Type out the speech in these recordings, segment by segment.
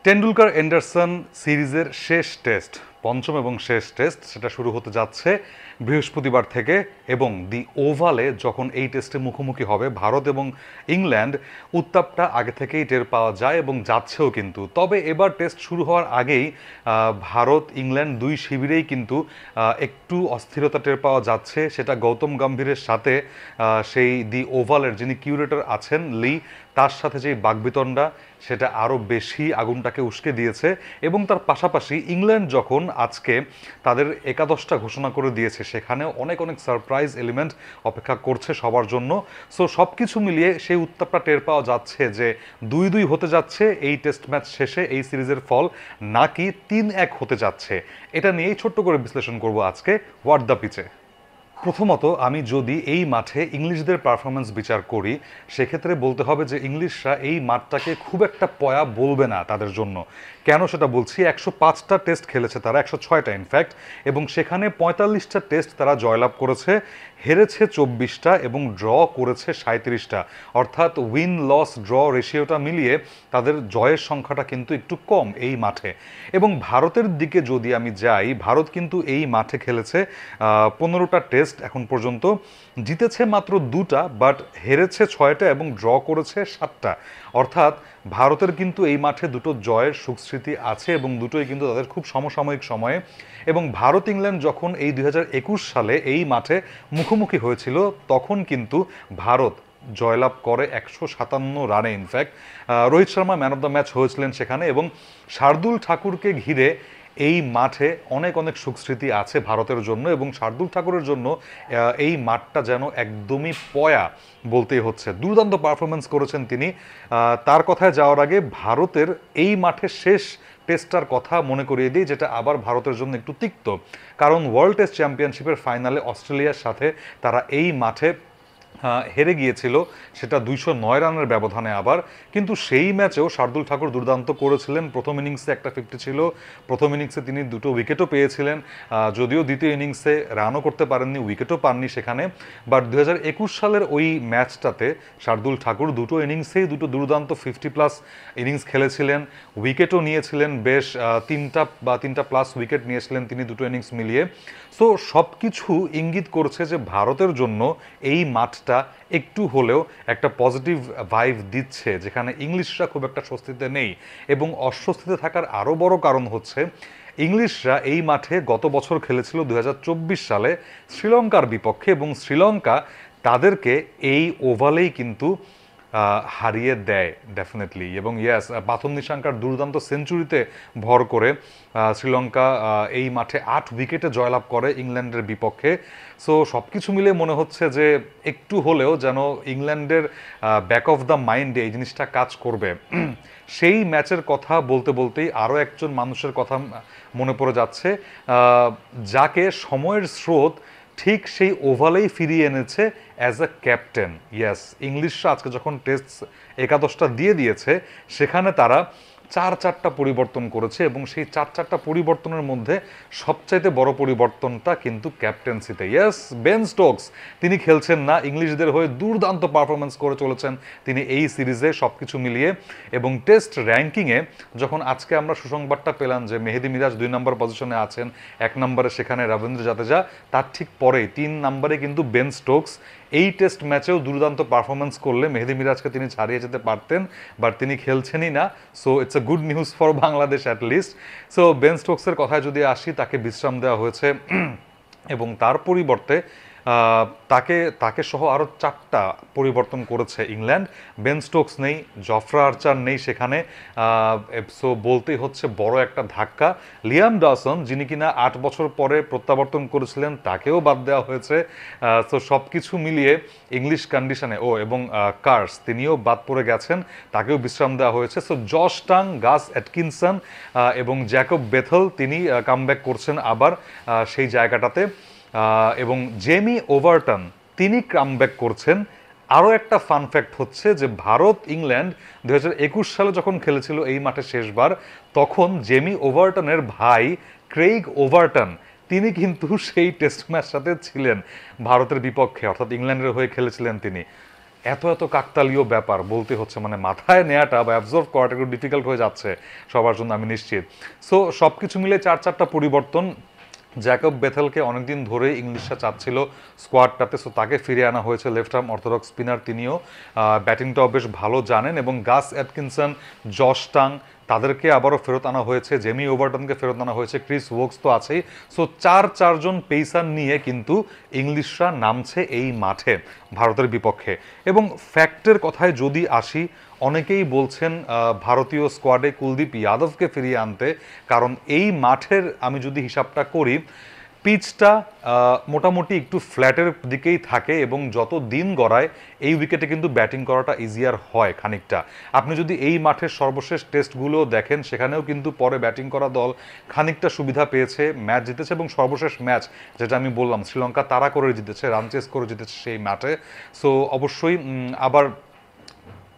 Tendulkar Anderson সিরিজের শেষ test, পঞ্চম এবং শেষ টেস্ট, সেটা শুরু হতে যাচ্ছে বৃহস্পতিবার থেকে। এবং দি ওভালে যখন এই টেস্টে মুখোমুখি হবে ভারত এবং ইংল্যান্ড, উত্তাপটা আগে থেকেই টের পাওয়া যায় এবং যাচ্ছেও কিন্তু। তবে এবার টেস্ট শুরু হওয়ার আগেই ভারত ইংল্যান্ড দুই শিবিরেই কিন্তু একটু অস্থিরতা টের পাওয়া যাচ্ছে। সেটা গৌতম গম্ভীরের সাথে সেই দি ওভালের যিনি কিউরেটর আছেন লি, তার সাথে যে বাকবিতণ্ডা, সেটা আরও বেশি আগুনটাকে উস্কে দিয়েছে। এবং তার পাশাপাশি ইংল্যান্ড যখন আজকে তাদের একাদশটা ঘোষণা করে দিয়েছে, সেখানেও অনেক অনেক সারপ্রাইজ এলিমেন্ট অপেক্ষা করছে সবার জন্য। সো সব কিছু মিলিয়ে সেই উত্তাপটা টের পাওয়া যাচ্ছে যে 2-2 হতে যাচ্ছে এই টেস্ট ম্যাচ শেষে এই সিরিজের ফল, নাকি 3-1 হতে যাচ্ছে। এটা নিয়েই ছোট্ট করে বিশ্লেষণ করব আজকে হোয়াট দ্য পিচে। প্রথমত আমি যদি এই মাঠে ইংলিশদের পারফরমেন্স বিচার করি, সেক্ষেত্রে বলতে হবে যে ইংলিশরা এই মাঠটাকে খুব একটা পয়া বলবে না তাদের জন্য। কেন সেটা বলছি, 105টা টেস্ট খেলেছে তারা, 106টা ইনফ্যাক্ট, এবং সেখানে 45টা টেস্ট তারা জয়লাভ করেছে, হেরেছে 24টা এবং ড্র করেছে 37টা। অর্থাৎ উইন লস ড্র রেশিওটা মিলিয়ে তাদের জয়ের সংখ্যাটা কিন্তু একটু কম এই মাঠে। এবং ভারতের দিকে যদি আমি যাই, ভারত কিন্তু এই মাঠে খেলেছে 15টা টেস্ট এখন পর্যন্ত, জিতেছে মাত্র 2টা, বাট হেরেছে 6টা এবং ড্র করেছে 7টা। অর্থাৎ ভারতের কিন্তু এই মাঠে দুটো জয়ের সুখস্মৃতি আছে এবং দুটোই কিন্তু তাদের খুব সমসাময়িক সময়ে। এবং ভারত ইংল্যান্ড যখন এই 2021 সালে এই মাঠে মুখোমুখি হয়েছিল, তখন কিন্তু ভারত জয়লাভ করে 157 রানে। In fact Rohit Sharma man of the match হয়েছিলেন সেখানে। এবং শার্দুল ঠাকুরকে ঘিরে এই মাঠে অনেক অনেক সুখস্মৃতি আছে ভারতের জন্য। এবং শার্দুল ঠাকুরের জন্য এই মাঠটা যেন একদমই পয়া বলতেই হচ্ছে। দুর্দান্ত পারফরমেন্স করেছেন তিনি। তার কথায় যাওয়ার আগে ভারতের এই মাঠে শেষ টেস্টটার কথা মনে করিয়ে দিই, যেটা আবার ভারতের জন্য একটু তিক্ত। কারণ ওয়ার্ল্ড টেস্ট চ্যাম্পিয়নশিপের ফাইনালে অস্ট্রেলিয়ার সাথে তারা এই মাঠে হেরে গিয়েছিল, সেটা 209 রানের ব্যবধানে আবার। কিন্তু সেই ম্যাচেও শার্দুল ঠাকুর দুর্দান্ত করেছিলেন। প্রথম ইনিংসে একটা 50 ছিল, প্রথম ইনিংসে তিনি 2টো উইকেটও পেয়েছিলেন, যদিও দ্বিতীয় ইনিংসে রানও করতে পারেননি, উইকেটও পাননি সেখানে। বাট 2021 সালের ওই ম্যাচটাতে শার্দুল ঠাকুর 2টো ইনিংসেই 2টো দুর্দান্ত 50+ ইনিংস খেলেছিলেন, উইকেটও নিয়েছিলেন বেশ 3টা প্লাস উইকেট নিয়েছিলেন তিনি 2টো ইনিংস মিলিয়ে। সো সব কিছু ইঙ্গিত করছে যে ভারতের জন্য এই মাঠটা একটু হলেও একটা পজিটিভ ভাইব দিচ্ছে, যেখানে ইংলিশরা খুব একটা স্বস্তিতে নেই। এবং অস্বস্তিতে থাকার আরও বড় কারণ হচ্ছে, ইংলিশরা এই মাঠে গত বছর খেলেছিল 2024 সালে শ্রীলঙ্কার বিপক্ষে, এবং শ্রীলঙ্কা তাদেরকে এই ওভালেই কিন্তু হারিয়ে দেয় ডেফিনেটলি। এবং ইয়াস, বাথন নিশাঙ্কার দুর্দান্ত সেঞ্চুরিতে ভর করে শ্রীলঙ্কা এই মাঠে 8 উইকেটে জয়লাভ করে ইংল্যান্ডের বিপক্ষে। সো সব কিছু মিলে মনে হচ্ছে যে একটু হলেও যেন ইংল্যান্ডের ব্যাক অফ দ্য মাইন্ডে এই জিনিসটা কাজ করবে। সেই ম্যাচের কথা বলতে বলতেই আরও একজন মানুষের কথা মনে পড়ে যাচ্ছে, যাকে সময়ের স্রোত ঠিক সেই ওভালেই ফিরিয়ে এনেছে অ্যাজ আ ক্যাপ্টেন। ইয়াস, ইংলিশরা আজকে যখন টেস্ট একাদশটা দিয়ে দিয়েছে, সেখানে তারা 4-4টা পরিবর্তন করেছে। এবং সেই 4-4টা পরিবর্তনের মধ্যে সবচাইতে বড় পরিবর্তনটা কিন্তু ক্যাপ্টেন্সিতে। ইয়েস, বেন স্টোকস তিনি খেলছেন না, ইংলিশদের হয়ে দুর্দান্ত পারফরমেন্স করে চলেছেন তিনি এই সিরিজে সব কিছু মিলিয়ে। এবং টেস্ট র্যাঙ্কিংয়ে যখন আজকে আমরা সুসংবাদটা পেলাম যে মেহেদী মিরাজ 2 নম্বর পজিশনে আছেন, 1 নম্বরে সেখানে রবীন্দ্র জাদেজা, তার ঠিক পরেই 3 নম্বরে কিন্তু বেন স্টোকস। এই টেস্ট ম্যাচেও দুর্দান্ত পারফরমেন্স করলে মেহেদী মিরাজকে তিনি ছাড়িয়ে যেতে পারতেন, বাট তিনি খেলছেনই না। So it's a good news for Bangladesh at least. So Ben স্টোকসের কথায় যদি আসি, তাকে বিশ্রাম দেওয়া হয়েছে এবং তার পরিবর্তে তাকে তাকে সহ আরও 4টা পরিবর্তন করেছে ইংল্যান্ড। বেন স্টোকস নেই, জফরা আর্চার নেই সেখানে। সো বলতেই হচ্ছে বড় একটা ধাক্কা। লিয়াম ডসন, যিনি কিনা 8 বছর পরে প্রত্যাবর্তন করেছিলেন, তাকেও বাদ দেওয়া হয়েছে। সো সব কিছু মিলিয়ে ইংলিশ কন্ডিশনে এবং কার্স তিনিও বাদ পড়ে গেছেন, তাকেও বিশ্রাম দেওয়া হয়েছে। সো জশ টাং, গাস অ্যাটকিনসন এবং জ্যাকব বেথল তিনি কামব্যাক করছেন আবার সেই জায়গাটাতে। এবং জেমি ওভারটন তিনি কামব্যাক করছেন। আরও একটা ফান ফ্যাক্ট হচ্ছে যে ভারত ইংল্যান্ড 2021 সালে যখন খেলেছিল এই মাঠে শেষবার, তখন জেমি ওভারটনের ভাই ক্রেইগ ওভারটন তিনি কিন্তু সেই টেস্ট ম্যাচটাতে ছিলেন ভারতের বিপক্ষে, অর্থাৎ ইংল্যান্ডের হয়ে খেলেছিলেন তিনি। এত এত কাকতালীয় ব্যাপার বলতে হচ্ছে, মানে মাথায় নেওয়াটা বা অ্যাবজর্ভ করাটা একটু ডিফিকাল্ট হয়ে যাচ্ছে সবার জন্য, আমি নিশ্চিত। সো সব কিছু মিলে 4-4টা পরিবর্তন। জ্যাকব বেথেলকে অনেকদিন ধরেই ইংলিশরা চাচ্ছিল স্কোয়াডটাতে, সো তাকে ফিরিয়ে আনা হয়েছে। লেফট আর্ম অর্থোডক্স স্পিনার, তিনিও ব্যাটিংটাও বেশ ভালো জানেন। এবং গাস অ্যাটকিনসন, জশ টাং, তাদেরকে আবারও ফেরত আনা হয়েছে। জেমি ওভারটনকে ফেরত আনা হয়েছে। ক্রিস ওকস তো আছেই। সো চারজন পেসার নিয়ে কিন্তু ইংলিশরা নামছে এই মাঠে ভারতের বিপক্ষে। এবং ফ্যাক্টের কথায় যদি আসি, অনেকেই বলছেন ভারতীয় স্কোয়াডে কুলদীপ যাদবকে ফিরিয়ে আনতে, কারণ এই মাঠের আমি যদি হিসাবটা করি, পিচটা মোটামুটি একটু ফ্ল্যাটের দিকেই থাকে এবং যত দিন গড়ায় এই উইকেটে কিন্তু ব্যাটিং করাটা ইজিয়ার হয় খানিকটা। আপনি যদি এই মাঠের সর্বশেষ টেস্টগুলো দেখেন, সেখানেও কিন্তু পরে ব্যাটিং করা দল খানিকটা সুবিধা পেয়েছে, ম্যাচ জিতেছে। এবং সর্বশেষ ম্যাচ যেটা আমি বললাম, শ্রীলঙ্কা তাড়া করে জিতেছে, রান চেস করে জিতেছে সেই ম্যাচে। সো অবশ্যই আবার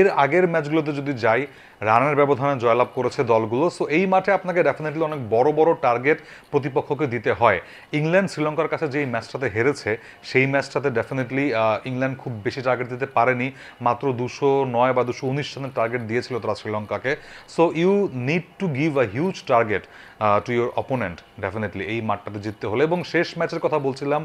এর আগের ম্যাচগুলোতে যদি যাই, রানের ব্যবধানে জয়লাভ করেছে দলগুলো। সো এই মাঠে আপনাকে ডেফিনেটলি অনেক বড় বড় টার্গেট প্রতিপক্ষকে দিতে হয়। ইংল্যান্ড শ্রীলঙ্কার কাছে যেই ম্যাচটাতে হেরেছে, সেই ম্যাচটাতে ডেফিনেটলি ইংল্যান্ড খুব বেশি টার্গেট দিতে পারেনি, মাত্র 209 বা 219 রানের টার্গেট দিয়েছিল তারা শ্রীলঙ্কাকে। So you need to give a huge target to your opponent definitely এই মাঠটাতে জিততে হলে। এবং শেষ ম্যাচের কথা বলছিলাম,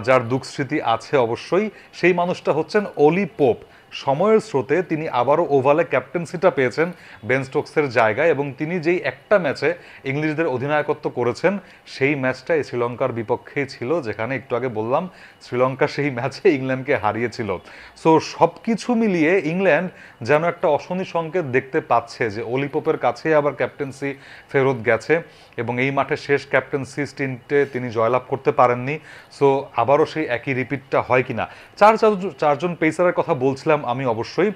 যার দুঃখ স্মৃতি আছে অবশ্যই, সেই মানুষটা হচ্ছেন অলি পোপ। সময়ের স্রোতে তিনি আবারও ওভালে ক্যাপ্টেন্সিটা পেয়েছেন বেন স্টোকসের জায়গায়, এবং তিনি যেই একটা ম্যাচে ইংলিশদের অধিনায়কত্ব করেছেন, সেই ম্যাচটা এই শ্রীলঙ্কার বিপক্ষেই ছিল, যেখানে একটু আগে বললাম শ্রীলঙ্কা সেই ম্যাচে ইংল্যান্ডকে হারিয়েছিল। সো সব কিছু মিলিয়ে ইংল্যান্ড যেন একটা অশনি সংকেত দেখতে পাচ্ছে যে অলি পোপের কাছে আবার ক্যাপ্টেন্সি ফেরত গেছে, এবং এই মাঠে শেষ ক্যাপ্টেন্সি স্টিন্টে তিনি জয়লাভ করতে পারেননি। সো আবারও সেই একই রিপিটটা হয় কিনা। চারজন পেসারের কথা বলছিলাম আমি, অবশ্যই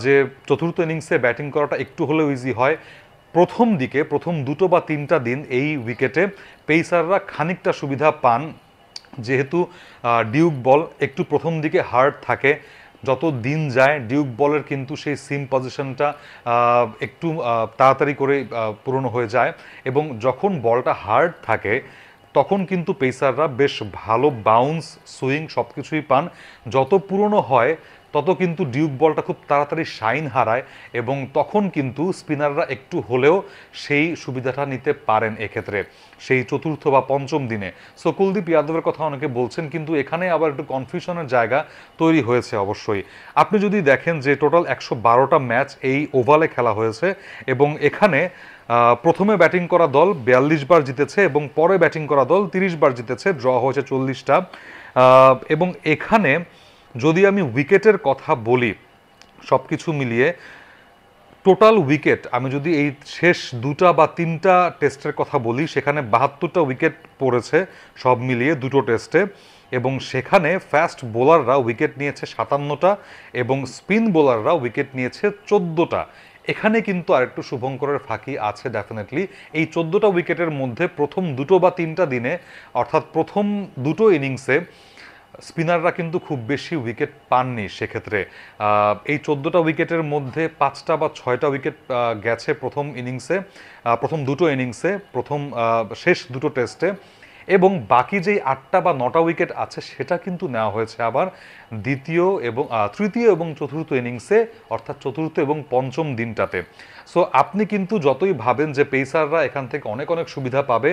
যে চতুর্থ ইনিংসে ব্যাটিং করাটা একটু হলেও ইজি হয়। প্রথম দিকে প্রথম 2 বা 3টা দিন এই উইকেটে পেসাররা খানিকটা সুবিধা পান, যেহেতু ডিউক বল একটু প্রথম দিকে হার্ড থাকে। যত দিন যায় ডিউক বলের কিন্তু সেই সিম পজিশনটা একটু তাড়াতাড়ি করে পুরনো হয়ে যায়, এবং যখন বলটা হার্ড থাকে তখন কিন্তু পেসাররা বেশ ভালো বাউন্স, সুইং সব কিছুই পান। যত পুরনো হয় তত কিন্তু ডিউক বলটা খুব তাড়াতাড়ি শাইন হারায়, এবং তখন কিন্তু স্পিনাররা একটু হলেও সেই সুবিধাটা নিতে পারেন এক্ষেত্রে সেই চতুর্থ বা পঞ্চম দিনে। সো কুলদীপ যাদবের কথা অনেকে বলছেন, কিন্তু এখানে আবার একটু কনফিউশনের জায়গা তৈরি হয়েছে অবশ্যই। আপনি যদি দেখেন যে টোটাল 112টা ম্যাচ এই ওভালে খেলা হয়েছে, এবং এখানে প্রথমে ব্যাটিং করা দল 42 বার জিতেছে এবং পরে ব্যাটিং করা দল 30 বার জিতেছে, ড্র হয়েছে 40টা। এবং এখানে যদি আমি উইকেটের কথা বলি, সব কিছু মিলিয়ে টোটাল উইকেট আমি যদি এই শেষ 2টা বা 3টা টেস্টের কথা বলি, সেখানে 72টা উইকেট পড়েছে সব মিলিয়ে দুটো টেস্টে, এবং সেখানে ফাস্ট বোলাররা উইকেট নিয়েছে 57টা এবং স্পিন বোলাররা উইকেট নিয়েছে 14টা। এখানে কিন্তু আরেকটু শুভঙ্করের ফাঁকি আছে ডেফিনেটলি। এই 14টা উইকেটের মধ্যে প্রথম 2 বা 3টা দিনে, অর্থাৎ প্রথম 2টো ইনিংসে স্পিনাররা কিন্তু খুব বেশি উইকেট পাননি। সেক্ষেত্রে এই 14টা উইকেটের মধ্যে 5টা বা 6টা উইকেট গেছে প্রথম ইনিংসে, প্রথম 2টো ইনিংসে, প্রথম শেষ 2টো টেস্টে, এবং বাকি যেই 8টা বা 9টা উইকেট আছে সেটা কিন্তু নেওয়া হয়েছে আবার তৃতীয় এবং চতুর্থ ইনিংসে, অর্থাৎ চতুর্থ এবং পঞ্চম দিনটাতে। সো আপনি কিন্তু যতই ভাবেন যে পেসাররা এখান থেকে অনেক অনেক সুবিধা পাবে,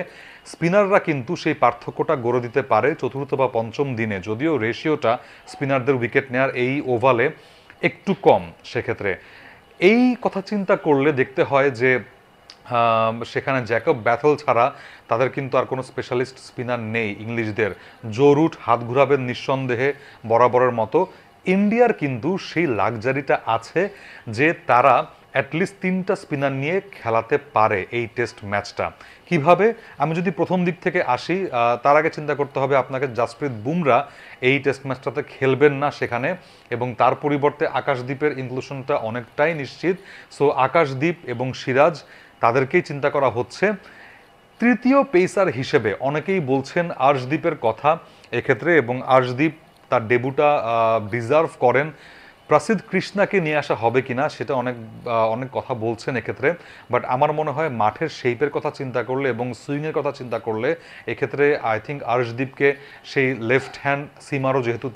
স্পিনাররা কিন্তু সেই পার্থক্যটা গড়ে দিতে পারে চতুর্থ বা পঞ্চম দিনে, যদিও রেশিওটা স্পিনারদের উইকেট নেওয়ার এই ওভালে একটু কম। সেক্ষেত্রে এই কথা চিন্তা করলে দেখতে হয় যে সেখানে জ্যাকব ব্যাথেল ছাড়া তাদের কিন্তু আর কোনো স্পেশালিস্ট স্পিনার নেই ইংলিশদের। জো রুট হাত ঘুরাবেন নিঃসন্দেহে বরাবরের মতো। ইন্ডিয়ার কিন্তু সেই লাক্সারিটা আছে যে তারা অ্যাটলিস্ট 3টা স্পিনার নিয়ে খেলাতে পারে এই টেস্ট ম্যাচটা। কিভাবে? আমি যদি প্রথম দিক থেকে আসি, তার আগে চিন্তা করতে হবে আপনাকে জাসপ্রীত বুমরা এই টেস্ট ম্যাচটাতে খেলবেন না সেখানে, এবং তার পরিবর্তে আকাশদীপের ইনক্লুশনটা অনেকটাই নিশ্চিত। সো আকাশদীপ এবং সিরাজ, তাদেরকেই চিন্তা করা হচ্ছে। তৃতীয় পেসার হিসেবে অনেকেই বলছেন আর্শদীপের কথা এক্ষেত্রে, এবং আর্শদীপ তার ডেবুটা ডিজার্ভ করেন। প্রসিদ্ধ কৃষ্ণাকে নিয়ে আসা হবে কিনা সেটা অনেক কথা বলছেন এক্ষেত্রে, বাট আমার মনে হয় মাঠের শেপের কথা চিন্তা করলে এবং সুইংয়ের কথা চিন্তা করলে এক্ষেত্রে আই থিঙ্ক আর্শদীপকে সেই লেফট হ্যান্ড সিমারও যেহেতু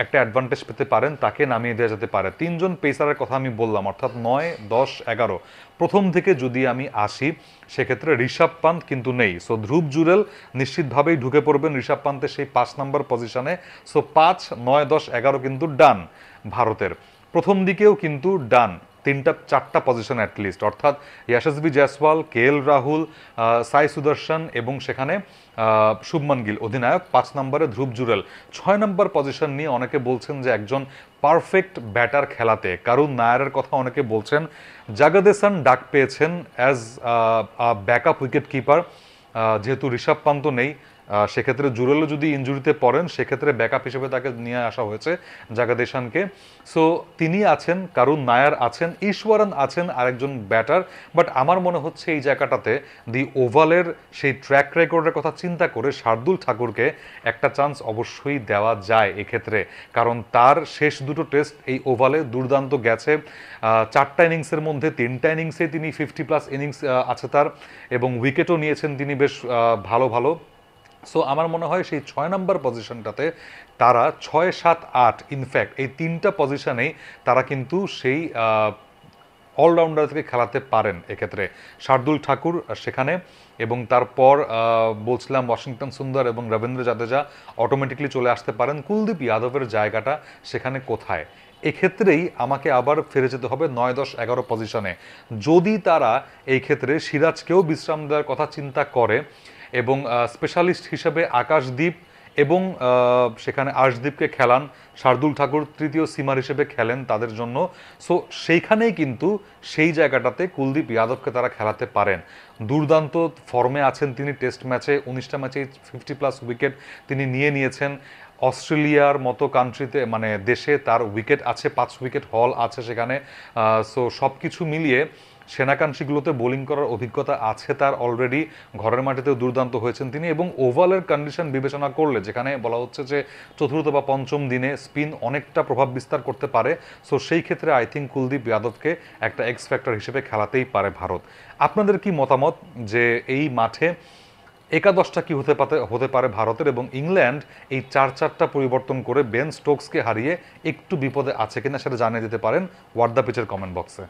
একটা অ্যাডভান্টেজ পেতে পারেন, তাকে নামিয়ে দেওয়া যেতে পারে। 3 জন পেসারের কথা আমি বললাম, অর্থাৎ 9, 10, 11 প্রথম থেকে যদি আমি আসি সেক্ষেত্রে ঋষভ পান্ত কিন্তু নেই। সো ধ্রুব জুরেল নিশ্চিতভাবেই ঢুকে পড়বেন ঋষভ পান্তের সেই 5 নম্বর পজিশনে। সো 5, 9, 10, 11 কিন্তু ডান ভারতের। প্রথম দিকেও কিন্তু ডান 4টা পজিশন অ্যাটলিস্ট, অর্থাৎ ইয়াশস্বী জয়সওয়াল, KL রাহুল, সাই সুদর্শন এবং সেখানে শুভমন গিল অধিনায়ক। 5 নম্বরে ধ্রুব জুরেল। 6 নম্বর পজিশন নিয়ে অনেকে বলছেন যে একজন পারফেক্ট ব্যাটার খেলাতে কারুন নায়ারের কথা অনেকে বলছেন। জাগাদেসান ডাক পেয়েছেন অ্যাজ ব্যাকআপ উইকেট কিপার, যেহেতু ঋষভ পান্ত নেই সেক্ষেত্রে জুরেলও যদি ইনজুরিতে পড়েন সেক্ষেত্রে ব্যাকআপ হিসেবে তাকে নিয়ে আসা হয়েছে জাগাদেশানকে। সো তিনি আছেন, কারুন নায়ার আছেন, ঈশ্বরন আছেন আরেকজন ব্যাটার। বাট আমার মনে হচ্ছে এই জায়গাটাতে দি ওভালের সেই ট্র্যাক রেকর্ডের কথা চিন্তা করে শার্দুল ঠাকুরকে একটা চান্স অবশ্যই দেওয়া যায় এক্ষেত্রে, কারণ তার শেষ দুটো টেস্ট এই ওভালে দুর্দান্ত গেছে। 4টা ইনিংসের মধ্যে 3টা ইনিংসে তিনি 50+ ইনিংস আছে তার, এবং উইকেটও নিয়েছেন তিনি বেশ ভালো ভালো। সো আমার মনে হয় সেই 6 নম্বর পজিশনটাতে তারা 6, 7, 8 ইনফ্যাক্ট এই 3টা পজিশনেই তারা কিন্তু সেই অলরাউন্ডার থেকে খেলাতে পারেন এক্ষেত্রে শার্দুল ঠাকুর সেখানে। এবং তারপর বলছিলাম ওয়াশিংটন সুন্দর এবং রবীন্দ্র জাদেজা অটোমেটিকলি চলে আসতে পারেন। কুলদীপ যাদবের জায়গাটা সেখানে কোথায়? এক্ষেত্রেই আমাকে আবার ফিরে যেতে হবে 9, 10, 11 পজিশনে। যদি তারা এই ক্ষেত্রে সিরাজকেও বিশ্রাম দেওয়ার কথা চিন্তা করে এবং স্পেশালিস্ট হিসেবে আকাশদীপ এবং সেখানে আর্শদীপকে খেলান, শার্দুল ঠাকুর তৃতীয় সীমার হিসেবে খেলেন তাদের জন্য। সো সেইখানেই কিন্তু সেই জায়গাটাতে কুলদীপ যাদবকে তারা খেলাতে পারেন। দুর্দান্ত ফর্মে আছেন তিনি, টেস্ট ম্যাচে 19টা ম্যাচে 50+ উইকেট তিনি নিয়েছেন। অস্ট্রেলিয়ার মতো কান্ট্রিতে মানে দেশে তার উইকেট আছে, 5 উইকেট হল আছে সেখানে। সো সব কিছু মিলিয়ে সেনাকাঙ্ক্ষীগুলোতে বোলিং করার অভিজ্ঞতা আছে তার অলরেডি। ঘরের মাটিতেও দুর্দান্ত হয়েছেন তিনি, এবং ওভালের কন্ডিশন বিবেচনা করলে যেখানে বলা হচ্ছে যে চতুর্থ বা পঞ্চম দিনে স্পিন অনেকটা প্রভাব বিস্তার করতে পারে, সো সেই ক্ষেত্রে আই থিঙ্ক কুলদীপ যাদবকে একটা এক্স ফ্যাক্টর হিসেবে খেলাতেই পারে ভারত। আপনাদের কি মতামত যে এই মাঠে একাদশটা কি হতে পারে ভারতের, এবং ইংল্যান্ড এই 4-4টা পরিবর্তন করে বেন স্টোকসকে হারিয়ে একটু বিপদে আছে কিনা সেটা জানিয়ে দিতে পারেন হোয়াট দ্য পিচের কমেন্ট বক্সে।